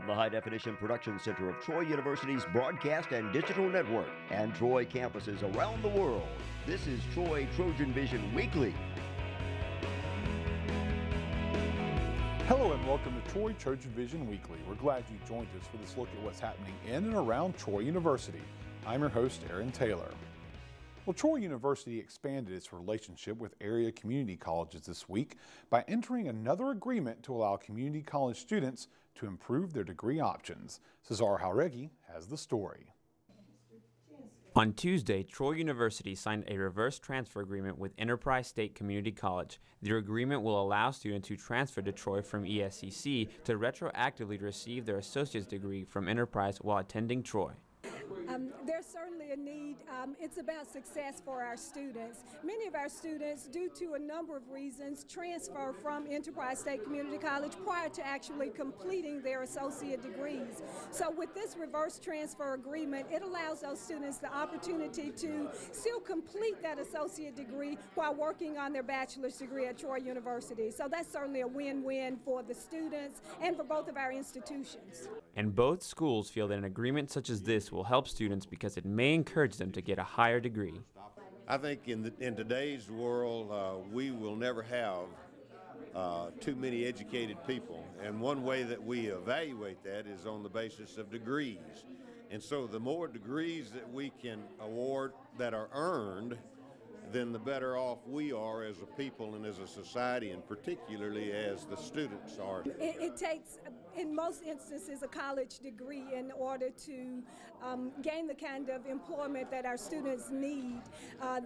From the high-definition production center of Troy University's broadcast and digital network and Troy campuses around the world, this is Troy TrojanVision Weekly. Hello and welcome to Troy TrojanVision Weekly. We're glad you joined us for this look at what's happening in and around Troy University. I'm your host, Aaron Taylor. Well, Troy University expanded its relationship with area community colleges this week by entering another agreement to allow community college students to improve their degree options. Cesar Jauregui has the story. On Tuesday, Troy University signed a reverse transfer agreement with Enterprise State Community College. The agreement will allow students who transfer to Troy from ESCC to retroactively receive their associate's degree from Enterprise while attending Troy. There's certainly a need. It's about success for our students. Many of our students, due to a number of reasons, transfer from Enterprise State Community College prior to actually completing their associate degrees. So with this reverse transfer agreement, it allows those students the opportunity to still complete that associate degree while working on their bachelor's degree at Troy University. So that's certainly a win-win for the students and for both of our institutions. And both schools feel that an agreement such as this will help students because it may encourage them to get a higher degree. I think in today's world, we will never have too many educated people. And one way that we evaluate that is on the basis of degrees. And so the more degrees that we can award that are earned, then the better off we are as a people and as a society, and particularly as the students are. It takes, in most instances, a college degree in order to gain the kind of employment that our students need.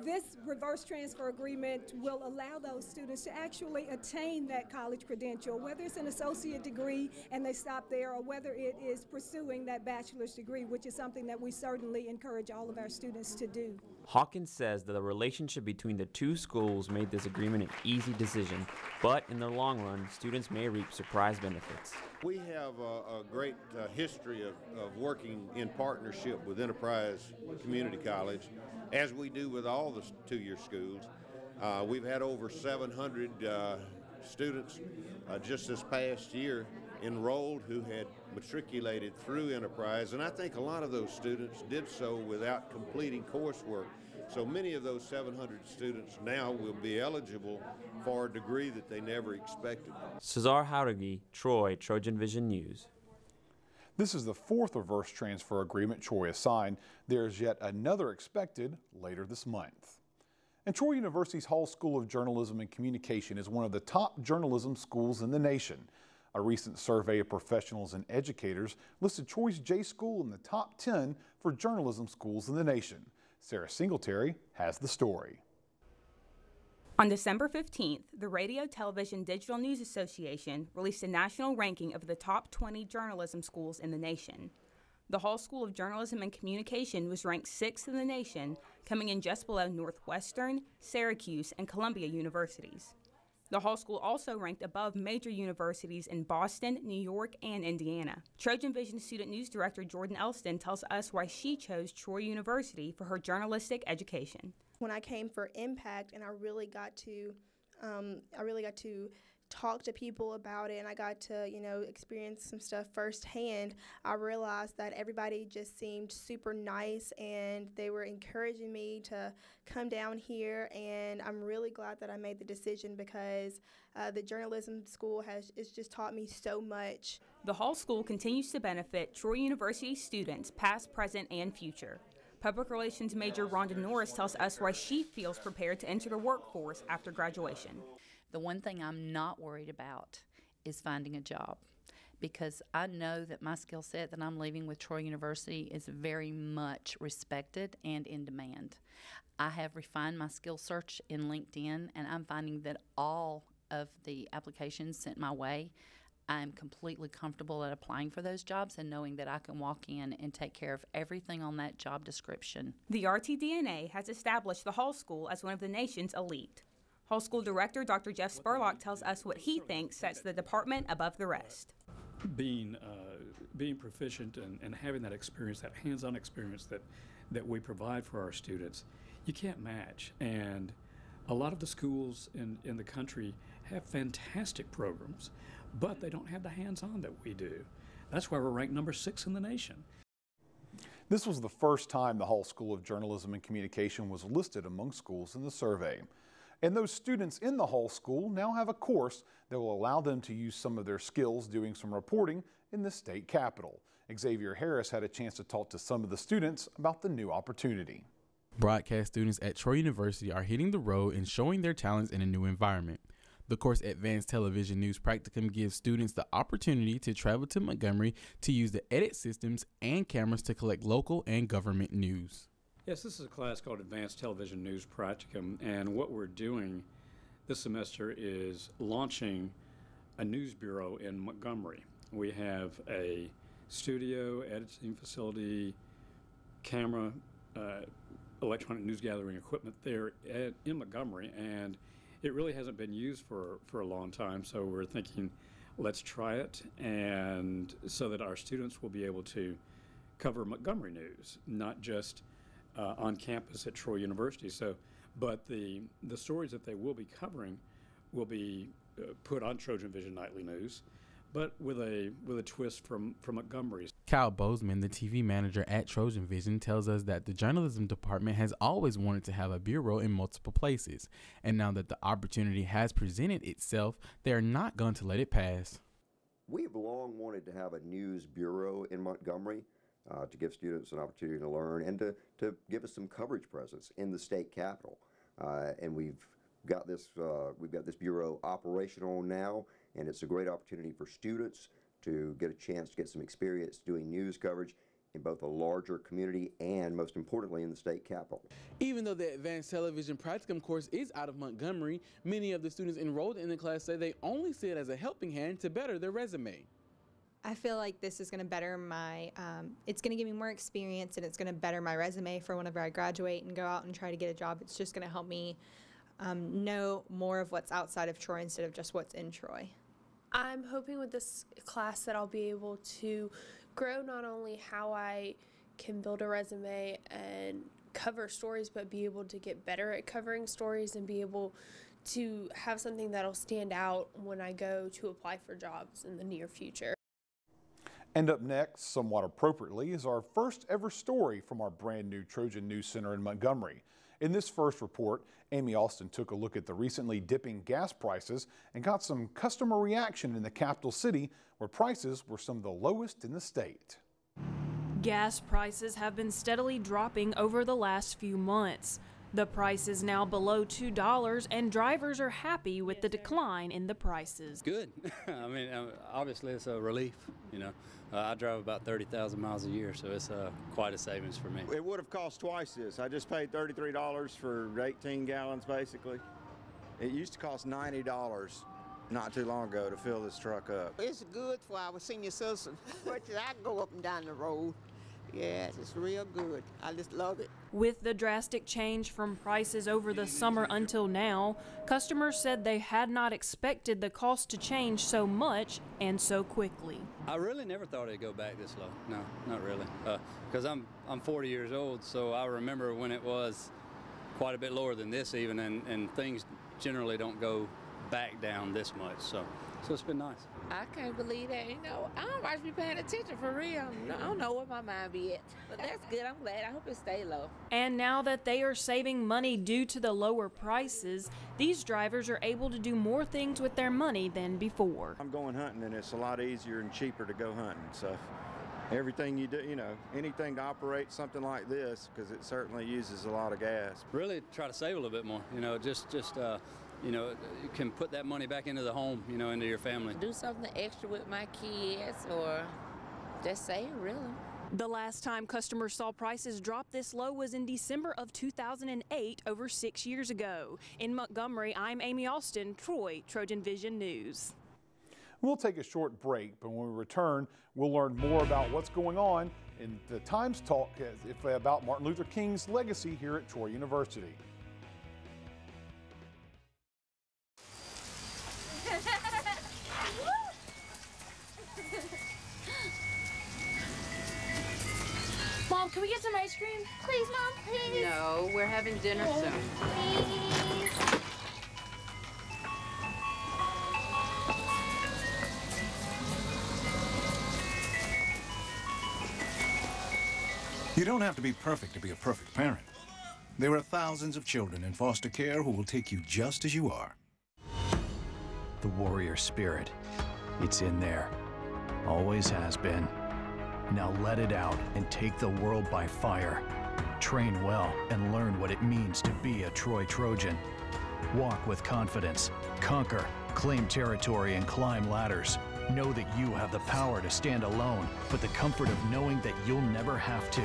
This reverse transfer agreement will allow those students to actually attain that college credential, whether it's an associate degree and they stop there, or whether it is pursuing that bachelor's degree, which is something that we certainly encourage all of our students to do. Hawkins says that the relationship between the two schools made this agreement an easy decision, but in the long run, students may reap surprise benefits. We have a great history of working in partnership with Enterprise Community College, as we do with all the two-year schools. We've had over 700 students just this past year enrolled who had matriculated through Enterprise, and I think a lot of those students did so without completing coursework. So many of those 700 students now will be eligible for a degree that they never expected. Cesar Jauregui, Troy TrojanVision News. This is the fourth reverse transfer agreement Troy has signed. There is yet another expected later this month. And Troy University's Hall School of Journalism and Communication is one of the top journalism schools in the nation. A recent survey of professionals and educators listed Troy's J School in the top 10 for journalism schools in the nation. Sarah Singletary has the story. On December 15th, the Radio, Television, Digital News Association released a national ranking of the top 20 journalism schools in the nation. The Hall School of Journalism and Communication was ranked 6th in the nation, coming in just below Northwestern, Syracuse, and Columbia universities. The Hall School also ranked above major universities in Boston, New York, and Indiana. TrojanVision Student News Director Jordan Elston tells us why she chose Troy University for her journalistic education. When I came for Impact, and I really got to talk to people about it, and I got to, experience some stuff firsthand, I realized that everybody just seemed super nice, and they were encouraging me to come down here, and I'm really glad that I made the decision because the journalism school has just taught me so much. The Hall School continues to benefit Troy University students, past, present, and future. Public Relations Major Rhonda Norris tells us why she feels prepared to enter the workforce after graduation. The one thing I'm not worried about is finding a job, because I know that my skill set that I'm leaving with Troy University is very much respected and in demand. I have refined my skill search in LinkedIn, and I'm finding that all of the applications sent my way, I'm completely comfortable at applying for those jobs and knowing that I can walk in and take care of everything on that job description. The RTDNA has established the Hall School as one of the nation's elite. Hall School Director Dr. Jeff Spurlock tells us what he thinks sets the department above the rest. Being proficient and having that experience, that hands-on experience that we provide for our students, you can't match. And a lot of the schools in the country have fantastic programs, but they don't have the hands-on that we do. That's why we're ranked number 6 in the nation. This was the first time the Hall School of Journalism and Communication was listed among schools in the survey. And those students in the Hall School now have a course that will allow them to use some of their skills doing some reporting in the state capitol. Xavier Harris had a chance to talk to some of the students about the new opportunity. Broadcast students at Troy University are hitting the road and showing their talents in a new environment. The course Advanced Television News Practicum gives students the opportunity to travel to Montgomery to use the edit systems and cameras to collect local and government news. Yes, this is a class called Advanced Television News Practicum, and what we're doing this semester is launching a news bureau in Montgomery. We have a studio, editing facility, camera, electronic news gathering equipment there in Montgomery, and it really hasn't been used for a long time, so we're thinking let's try it, and so that our students will be able to cover Montgomery news, not just on campus at Troy University. But the stories that they will be covering will be put on TrojanVision Nightly News, but with a twist from Montgomery. Kyle Bozeman, the TV manager at TrojanVision, tells us that the journalism department has always wanted to have a bureau in multiple places, and now that the opportunity has presented itself, they are not going to let it pass. We've long wanted to have a news bureau in Montgomery to give students an opportunity to learn and to give us some coverage presence in the state capitol. And we've got this bureau operational now, and it's a great opportunity for students to get a chance to get some experience doing news coverage in both a larger community and, most importantly, in the state capitol. Even though the Advanced Television Practicum course is out of Montgomery, many of the students enrolled in the class say they only see it as a helping hand to better their resume. I feel like this is going to better my, it's going to give me more experience, and it's going to better my resume for whenever I graduate and go out and try to get a job. It's just going to help me know more of what's outside of Troy instead of just what's in Troy. I'm hoping with this class that I'll be able to grow not only how I can build a resume and cover stories, but be able to get better at covering stories and be able to have something that'll stand out when I go to apply for jobs in the near future. And up next, somewhat appropriately, is our first ever story from our brand new Trojan News Center in Montgomery. In this first report, Amy Austin took a look at the recently dipping gas prices and got some customer reaction in the capital city, where prices were some of the lowest in the state. Gas prices have been steadily dropping over the last few months. The price is now below $2, and drivers are happy with the decline in the prices. Good. I mean, obviously it's a relief, you know. I drive about 30,000 miles a year, so it's quite a savings for me. It would have cost twice this. I just paid $33 for 18 gallons, basically. It used to cost $90 not too long ago to fill this truck up. It's good for our senior citizens. I go up and down the road. Yes, it's real good. I just love it. With the drastic change from prices over the summer until now, customers said they had not expected the cost to change so much and so quickly. I really never thought it'd go back this low. No, not really. Because I'm 40 years old, so I remember when it was quite a bit lower than this even, and things generally don't go back down this much. So it's been nice. I can't believe that. You know, I don't watch be paying attention for real. I don't know where my mind be at. But that's good. I'm glad. I hope it stay low. And now that they are saving money due to the lower prices, these drivers are able to do more things with their money than before. I'm going hunting, and it's a lot easier and cheaper to go hunting. So everything you do, you know, anything to operate something like this, because it certainly uses a lot of gas. Really try to save a little bit more. You know, just you know, you can put that money back into the home, you know, into your family. Do something extra with my kids, or just save, really. The last time customers saw prices drop this low was in December of 2008, over 6 years ago. In Montgomery, I'm Amy Austin, Troy, Trojan Vision News. We'll take a short break, but when we return, we'll learn more about what's going on in the Times Talk about Martin Luther King's legacy here at Troy University. Mom, can we get some ice cream? Please, Mom, please. No, we're having dinner soon. Please. You don't have to be perfect to be a perfect parent. There are thousands of children in foster care who will take you just as you are. The warrior spirit, it's in there. Always has been. Now let it out and take the world by fire. Train well and learn what it means to be a Troy Trojan. Walk with confidence, conquer, claim territory, and climb ladders. Know that you have the power to stand alone, but the comfort of knowing that you'll never have to.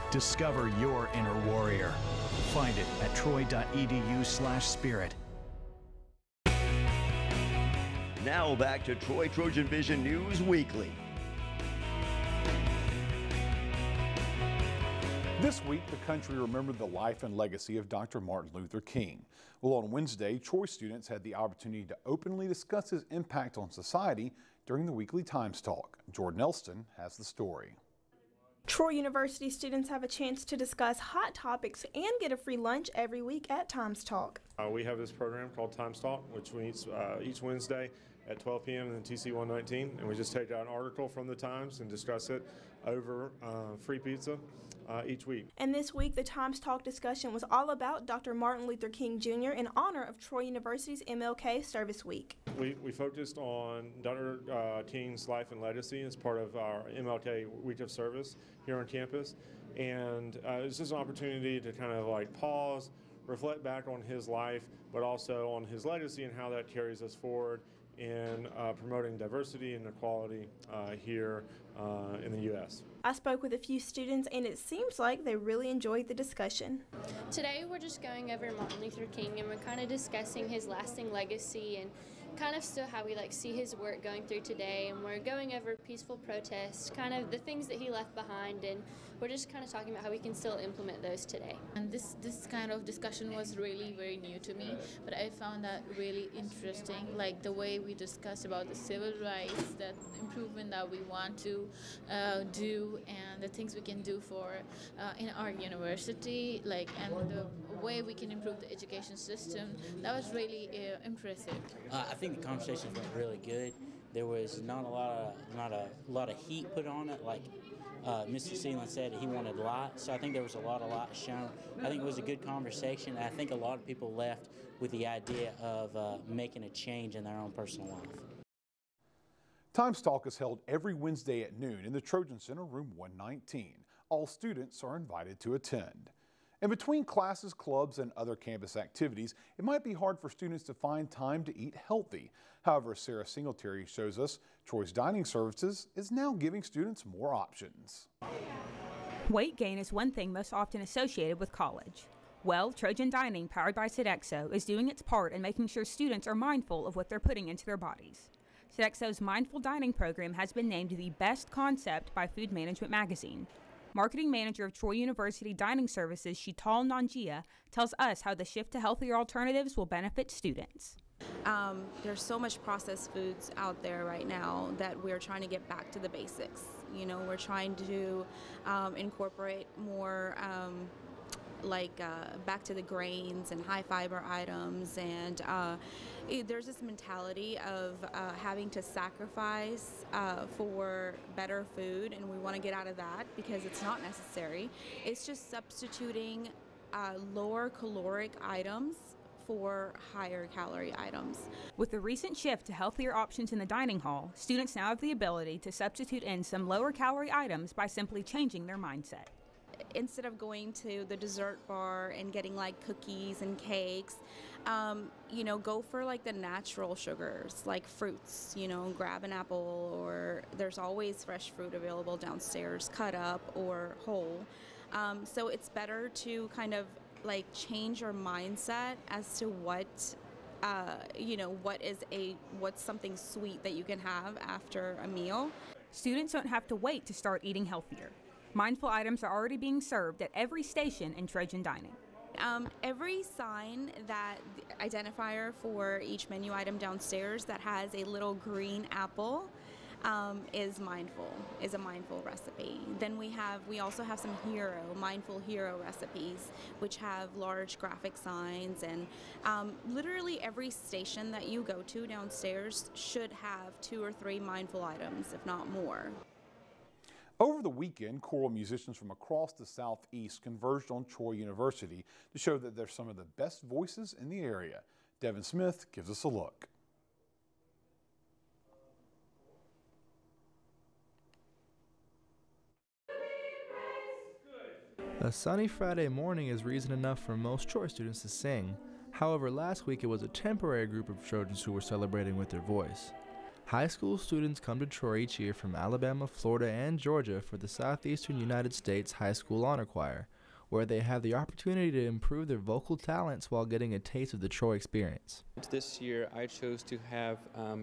Discover your inner warrior. Find it at troy.edu/spirit. Now back to Troy TrojanVision News Weekly. This week, the country remembered the life and legacy of Dr. Martin Luther King. Well, on Wednesday, Troy students had the opportunity to openly discuss his impact on society during the weekly Times Talk. Jordan Elston has the story. Troy University students have a chance to discuss hot topics and get a free lunch every week at Times Talk. We have this program called Times Talk, which we each Wednesday at 12 p.m. in TC 119, and we just take out an article from the Times and discuss it over free pizza each week. And this week, the Times Talk discussion was all about Dr. Martin Luther King Jr. in honor of Troy University's MLK Service Week. We focused on Dr. King's life and legacy as part of our MLK Week of Service here on campus, and it's just an opportunity to kind of like pause, reflect back on his life, but also on his legacy and how that carries us forward in promoting diversity and equality here in the U.S. I spoke with a few students, and it seems like they really enjoyed the discussion. Today we're just going over Martin Luther King, and we're kind of discussing his lasting legacy and kind of still how we see his work going through today, and we're going over peaceful protests, kind of the things that he left behind, and we're just kind of talking about how we can still implement those today. And this kind of discussion was really very new to me, but I found that really interesting, like the way we discussed about the civil rights, that improvement that we want to do, and the things we can do for in our university, and the way we can improve the education system. That was really impressive. I think the conversations went really good. There was not a lot of heat put on it, like Mr. Seelan said he wanted light, so I think there was a lot of light shown. I think it was a good conversation. I think a lot of people left with the idea of making a change in their own personal life. Times Talk is held every Wednesday at noon in the Trojan Center, room 119. All students are invited to attend. And between classes, clubs, and other campus activities, it might be hard for students to find time to eat healthy. However, Sarah Singletary shows us Troy's Dining Services is now giving students more options. Weight gain is one thing most often associated with college. Well, Trojan Dining, powered by Sodexo, is doing its part in making sure students are mindful of what they're putting into their bodies. Sodexo's Mindful Dining program has been named the best concept by Food Management magazine. Marketing manager of Troy University Dining Services, Sheetal Nangia, tells us how the shift to healthier alternatives will benefit students. There's so much processed foods out there right now that we're trying to get back to the basics. You know, we're trying to incorporate more back to the grains and high fiber items, and there's this mentality of having to sacrifice for better food, and we want to get out of that because it's not necessary. It's just substituting lower caloric items for higher calorie items. With the recent shift to healthier options in the dining hall, students now have the ability to substitute in some lower calorie items by simply changing their mindset. Instead of going to the dessert bar and getting cookies and cakes, go for the natural sugars, like fruits, grab an apple, or there's always fresh fruit available downstairs, cut up or whole. So it's better to kind of change your mindset as to what's something sweet that you can have after a meal. Students don't have to wait to start eating healthier. Mindful items are already being served at every station in Trojan Dining. Every sign that identifier for each menu item downstairs that has a little green apple is a mindful recipe. Then we also have some mindful hero recipes, which have large graphic signs, and literally every station that you go to downstairs should have 2 or 3 mindful items, if not more. Over the weekend, choral musicians from across the Southeast converged on Troy University to show that they're some of the best voices in the area. Devin Smith gives us a look. A sunny Friday morning is reason enough for most Troy students to sing. However, last week it was a temporary group of Trojans who were celebrating with their voice. High school students come to Troy each year from Alabama, Florida, and Georgia for the Southeastern United States High School Honor Choir, where they have the opportunity to improve their vocal talents while getting a taste of the Troy experience. This year I chose to have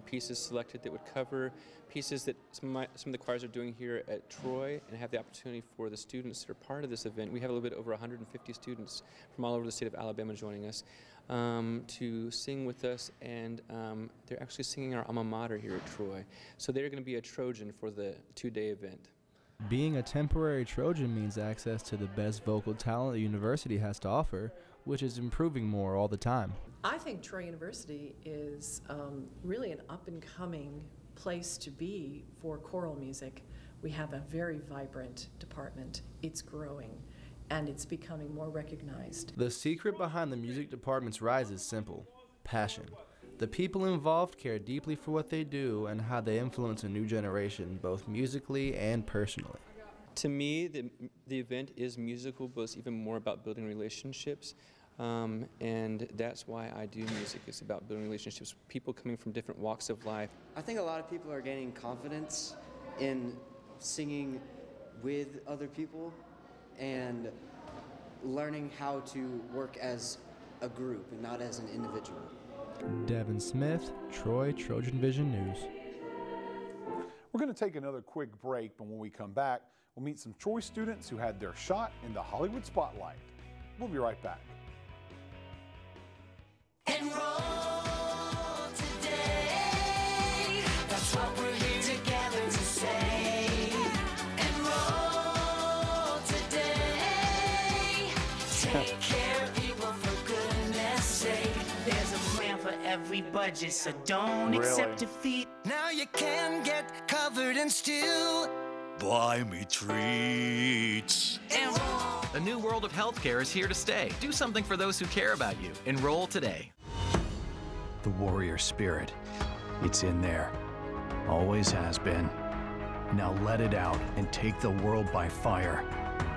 pieces selected that would cover pieces that some of the choirs are doing here at Troy, and have the opportunity for the students that are part of this event. We have a little bit over 150 students from all over the state of Alabama joining us to sing with us, and they're actually singing our alma mater here at Troy. So they're going to be a Trojan for the two-day event. Being a temporary Trojan means access to the best vocal talent the university has to offer, which is improving more all the time. I think Troy University is really an up-and-coming place to be for choral music. We have a very vibrant department. It's growing, and it's becoming more recognized. The secret behind the music department's rise is simple: passion. The people involved care deeply for what they do and how they influence a new generation, both musically and personally. To me, the event is musical, but it's even more about building relationships. And that's why I do music. It's about building relationships with people coming from different walks of life. I think a lot of people are gaining confidence in singing with other people and learning how to work as a group and not as an individual. Devin Smith, Troy TrojanVision News. We're going to take another quick break, but when we come back, we'll meet some Troy students who had their shot in the Hollywood spotlight. We'll be right back. Enroll today. That's what we're here together to say. Enroll today. Take care of people for goodness sake. There's a plan for every budget, so don't accept defeat. Now you can get covered and still Buy me treats. enroll. A new world of healthcare is here to stay. Do something for those who care about you. Enroll today. The warrior spirit, it's in there. Always has been. Now let it out and take the world by fire.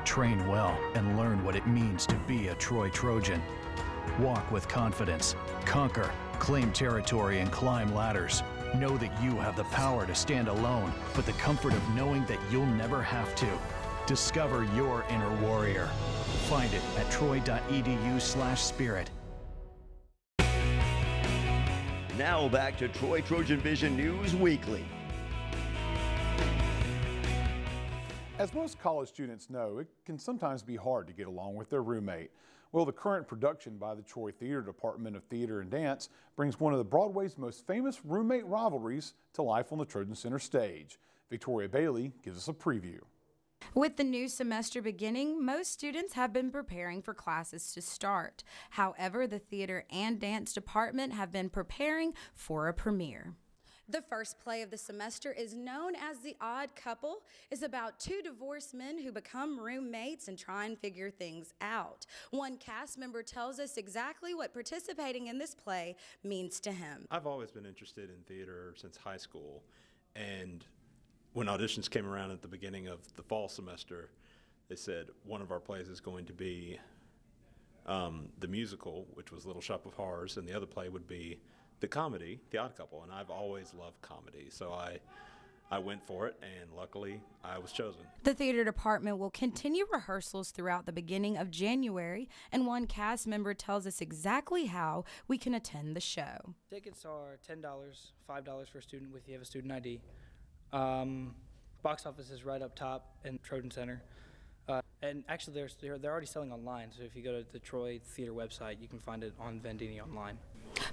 Train well and learn what it means to be a Troy Trojan. Walk with confidence, conquer, claim territory, and climb ladders. Know that you have the power to stand alone, but the comfort of knowing that you'll never have to. Discover your inner warrior. Find it at troy.edu/spirit. Now back to Troy TrojanVision News Weekly. As most college students know, it can sometimes be hard to get along with their roommate. Well, the current production by the Troy Theater Department of Theater and Dance brings one of the Broadway's most famous roommate rivalries to life on the Trojan Center stage. Victoria Bailey gives us a preview. With the new semester beginning, most students have been preparing for classes to start. However, the Theater and Dance Department have been preparing for a premiere. The first play of the semester is known as The Odd Couple. It's about two divorced men who become roommates and try and figure things out. One cast member tells us exactly what participating in this play means to him. I've always been interested in theater since high school, and when auditions came around at the beginning of the fall semester, they said one of our plays is going to be the musical, which was Little Shop of Horrors, and the other play would be the comedy, The Odd Couple, and I've always loved comedy, so I went for it, and luckily I was chosen. The theater department will continue rehearsals throughout the beginning of January, and one cast member tells us exactly how we can attend the show. Tickets are $10, $5 for a student if you have a student ID. Box office is right up top in Trojan Center. And actually, they're already selling online, so if you go to the Troy Theater website, you can find it on Vendini online.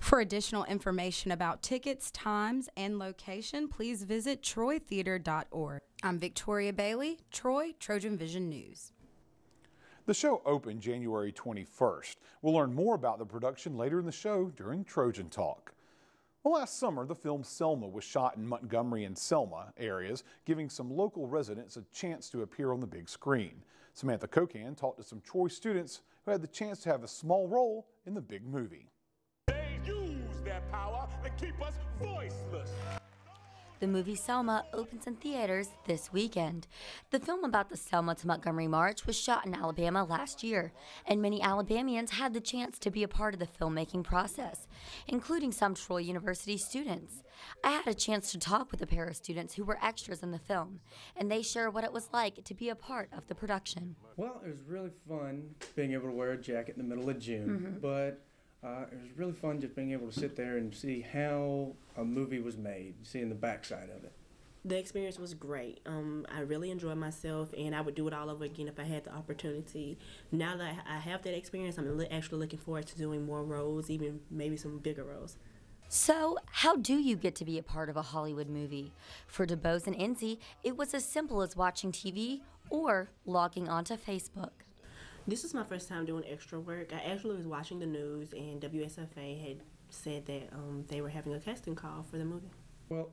For additional information about tickets, times, and location, please visit troytheater.org. I'm Victoria Bailey, Troy TrojanVision News. The show opened January 21st. We'll learn more about the production later in the show during Trojan Talk. Well, last summer, the film Selma was shot in Montgomery and Selma areas, giving some local residents a chance to appear on the big screen. Samantha Kocan talked to some Troy students who had the chance to have a small role in the big movie. They use their power to keep us voiceless. The movie Selma opens in theaters this weekend. The film about the Selma to Montgomery March was shot in Alabama last year, and many Alabamians had the chance to be a part of the filmmaking process, including some Troy University students. I had a chance to talk with a pair of students who were extras in the film, and they share what it was like to be a part of the production. Well, it was really fun being able to wear a jacket in the middle of June, but it was really fun just being able to sit there and see how a movie was made, seeing the backside of it. The experience was great. I really enjoyed myself, and I would do it all over again if I had the opportunity. Now that I have that experience, I'm actually looking forward to doing more roles, even maybe some bigger roles. So, how do you get to be a part of a Hollywood movie? For DeBose and Enzi, it was as simple as watching TV or logging onto Facebook. This is my first time doing extra work. I actually was watching the news, and WSFA had said that they were having a casting call for the movie. Well,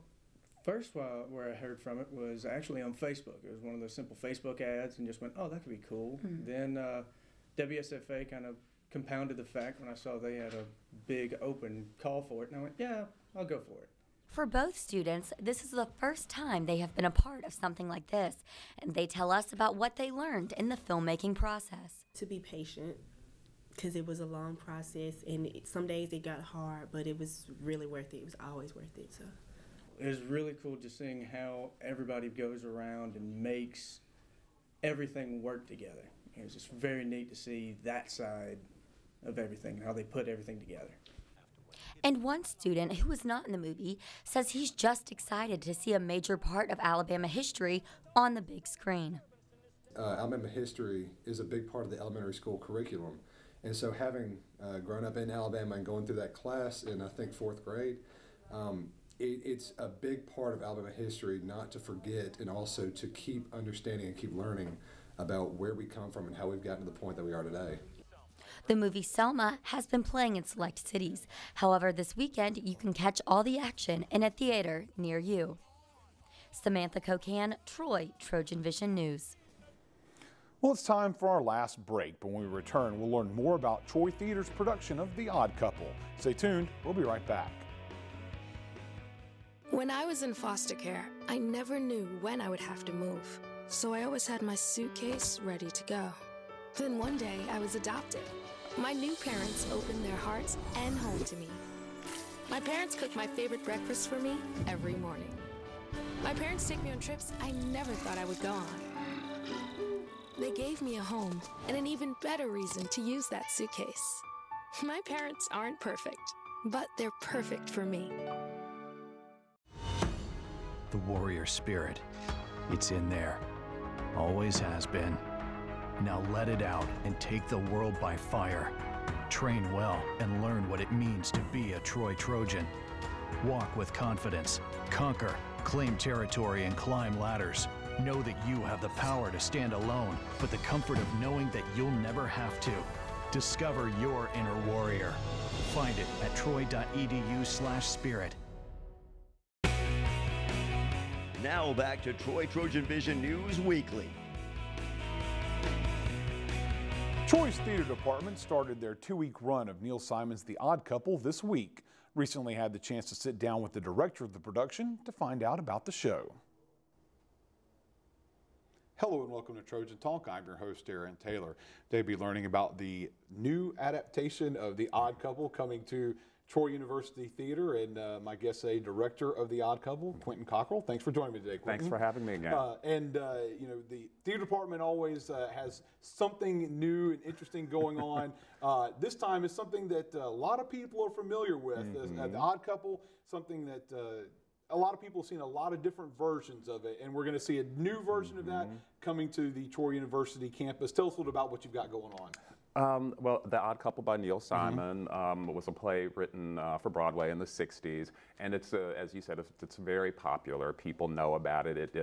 first where I heard from it was actually on Facebook. It was one of those simple Facebook ads and just went, oh, that could be cool. Then WSFA kind of compounded the fact when I saw they had a big open call for it, and I went, yeah, I'll go for it. For both students, this is the first time they have been a part of something like this, and they tell us about what they learned in the filmmaking process. To be patient, because it was a long process, and some days it got hard, but it was really worth it. It was always worth it. So it was really cool just seeing how everybody goes around and makes everything work together. It was just very neat to see that side of everything, how they put everything together. And one student who was not in the movie says he's just excited to see a major part of Alabama history on the big screen. Alabama history is a big part of the elementary school curriculum. And so having grown up in Alabama and going through that class in, I think, 4th grade, it's a big part of Alabama history not to forget, and also to keep understanding and keep learning about where we come from and how we've gotten to the point that we are today. The movie Selma has been playing in select cities. However, this weekend you can catch all the action in a theater near you. Samantha Kocan, Troy, Trojan Vision News. Well, it's time for our last break, but when we return, we'll learn more about Troy Theater's production of The Odd Couple. Stay tuned, we'll be right back. When I was in foster care, I never knew when I would have to move, so I always had my suitcase ready to go. Then one day, I was adopted. My new parents opened their hearts and home to me. My parents cook my favorite breakfast for me every morning. My parents take me on trips I never thought I would go on. They gave me a home and an even better reason to use that suitcase. My parents aren't perfect, but they're perfect for me. The warrior spirit, it's in there. Always has been. Now let it out and take the world by fire. Train well and learn what it means to be a Troy Trojan. Walk with confidence, conquer, claim territory, and climb ladders. Know that you have the power to stand alone, but the comfort of knowing that you'll never have to. Discover your inner warrior. Find it at troy.edu/spirit. Now back to Troy Trojan Vision News Weekly. Troy's theater department started their 2-week run of Neil Simon's The Odd Couple this week. Recently had the chance to sit down with the director of the production to find out about the show. Hello and welcome to Trojan Talk. I'm your host, Aaron Taylor. Today we'll be learning about the new adaptation of The Odd Couple coming to Troy University Theater, and my guest today, director of The Odd Couple, Quentin Cockrell. Thanks for joining me today, Quentin. Thanks for having me again. You know, the theater department always has something new and interesting going on. This time is something that a lot of people are familiar with. The Odd Couple, something that a lot of people have seen a lot of different versions of it, and we're going to see a new version of that coming to the Troy University campus. Tell us a little about what you've got going on. Well, The Odd Couple by Neil Simon was a play written for Broadway in the 60s, and it's, as you said, it's very popular. People know about it.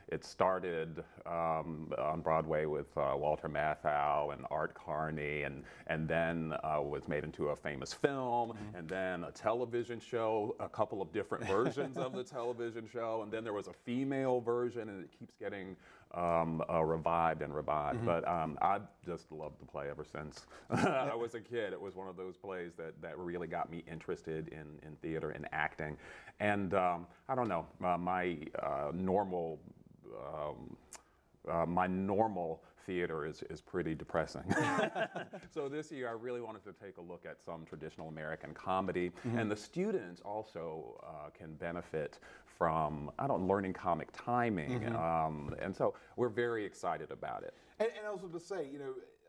It started on Broadway with Walter Matthau and Art Carney, and then was made into a famous film, and then a television show, a couple of different versions of the television show, and then there was a female version, and it keeps getting revived and revived. But I've just loved the play ever since I was a kid. It was one of those plays that really got me interested in theater and acting. And I don't know, my normal theater is pretty depressing. So this year I really wanted to take a look at some traditional American comedy, and the students also can benefit from, learning comic timing, and so we're very excited about it. And I was going to say,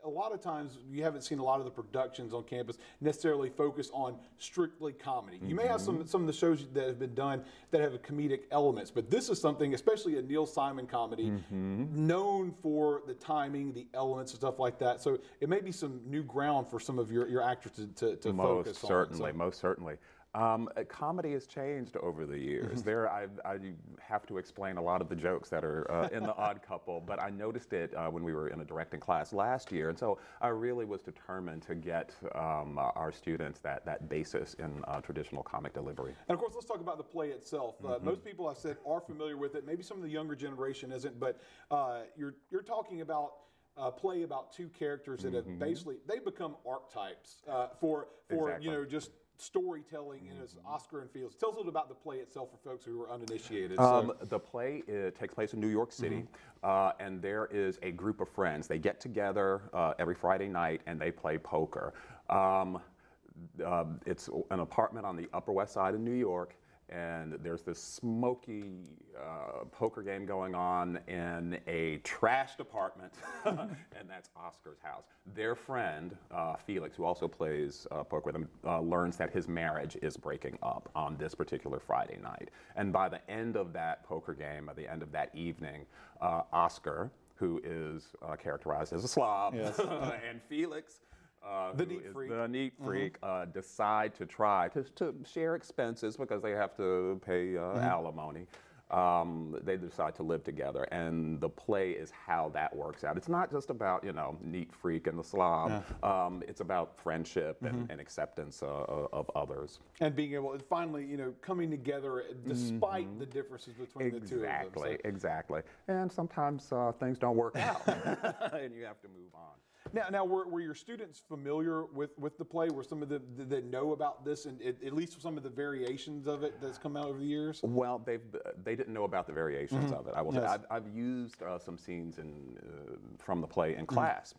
a lot of times you haven't seen a lot of the productions on campus necessarily focus on strictly comedy. You may have some of the shows that have been done that have comedic elements, but this is something, especially a Neil Simon comedy, known for the timing, the elements, and stuff like that. So it may be some new ground for some of your actors to focus on. Most certainly. Comedy has changed over the years. I have to explain a lot of the jokes that are in The Odd Couple, but I noticed it when we were in a directing class last year, and so I really was determined to get our students that basis in traditional comic delivery. And of course, let's talk about the play itself. Most people, I've said, are familiar with it. Maybe some of the younger generation isn't, but you're talking about a play about two characters that have basically, they become archetypes for Exactly. just storytelling, it's Oscar and Felix. Tell us a little about the play itself for folks who are uninitiated. The play takes place in New York City, and there is a group of friends. They get together every Friday night and they play poker. It's an apartment on the Upper West Side of New York, and there's this smoky poker game going on in a trashed apartment, and that's Oscar's house. Their friend, Felix, who also plays poker with him, learns that his marriage is breaking up on this particular Friday night. And by the end of that poker game, at the end of that evening, Oscar, who is characterized as a slob, and Felix, the neat freak, decide to try to share expenses because they have to pay alimony. They decide to live together, and the play is how that works out. It's not just about, neat freak and the slob. It's about friendship and acceptance of others. And being able to finally, coming together despite the differences between the two of them. Exactly. And sometimes things don't work out, and you have to move on. Now, were your students familiar with the play? Were some of that know about this, and at least some of the variations of it that's come out over the years? Well, they didn't know about the variations of it. I will say I've used some scenes from the play in class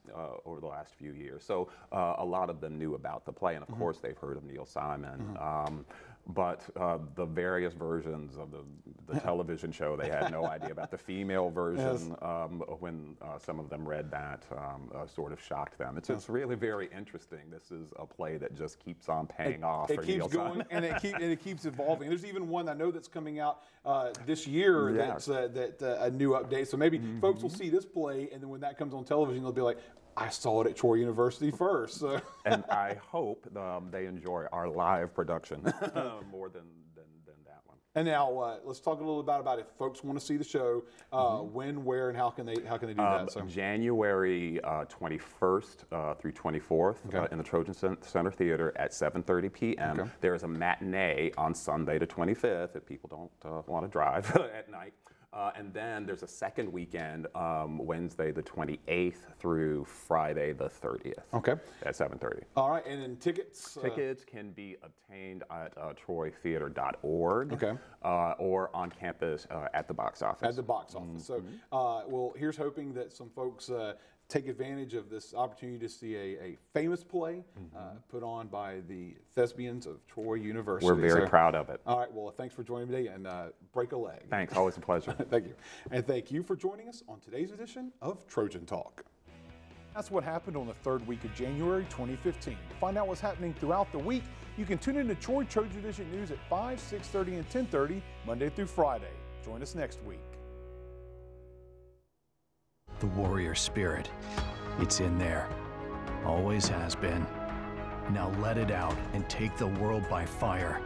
over the last few years, so a lot of them knew about the play, and of course they've heard of Neil Simon. But the various versions of the television show, they had no idea about. The female version, when some of them read that, sort of shocked them. It's really very interesting. This is a play that just keeps on paying off for Neil Simon. And it keeps evolving. There's even one I know that's coming out this year that's a new update. So maybe folks will see this play, and then when that comes on television, they'll be like, I saw it at Troy University first. So. And I hope they enjoy our live production more than that one. And now let's talk a little about if folks want to see the show, when, where, and how can they do that? So. January 21st through 24th in the Trojan Center Theater at 7:30 p.m. There is a matinee on Sunday the 25th if people don't want to drive at night. And then there's a second weekend, Wednesday the 28th through Friday the 30th. At 7:30. All right, and then tickets? Tickets can be obtained at troytheater.org or on campus at the box office. At the box office. So, well, here's hoping that some folks take advantage of this opportunity to see a famous play put on by the thespians of Troy University. We're very proud of it. All right, well, thanks for joining me today, and break a leg. Thanks, always a pleasure. Thank you. And thank you for joining us on today's edition of Trojan Talk. That's what happened on the third week of January 2015. To find out what's happening throughout the week, you can tune in to Troy TrojanVision News at 5, 6:30, and 10:30, Monday through Friday. Join us next week. The warrior spirit, it's in there. always has been. Now let it out and take the world by fire.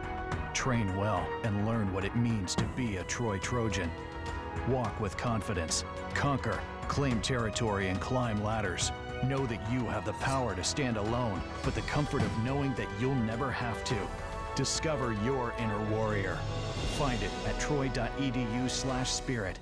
Train well and learn what it means to be a Troy Trojan. Walk with confidence, conquer, claim territory, and climb ladders. Know that you have the power to stand alone, but the comfort of knowing that you'll never have to. Discover your inner warrior. Find it at troy.edu/spirit.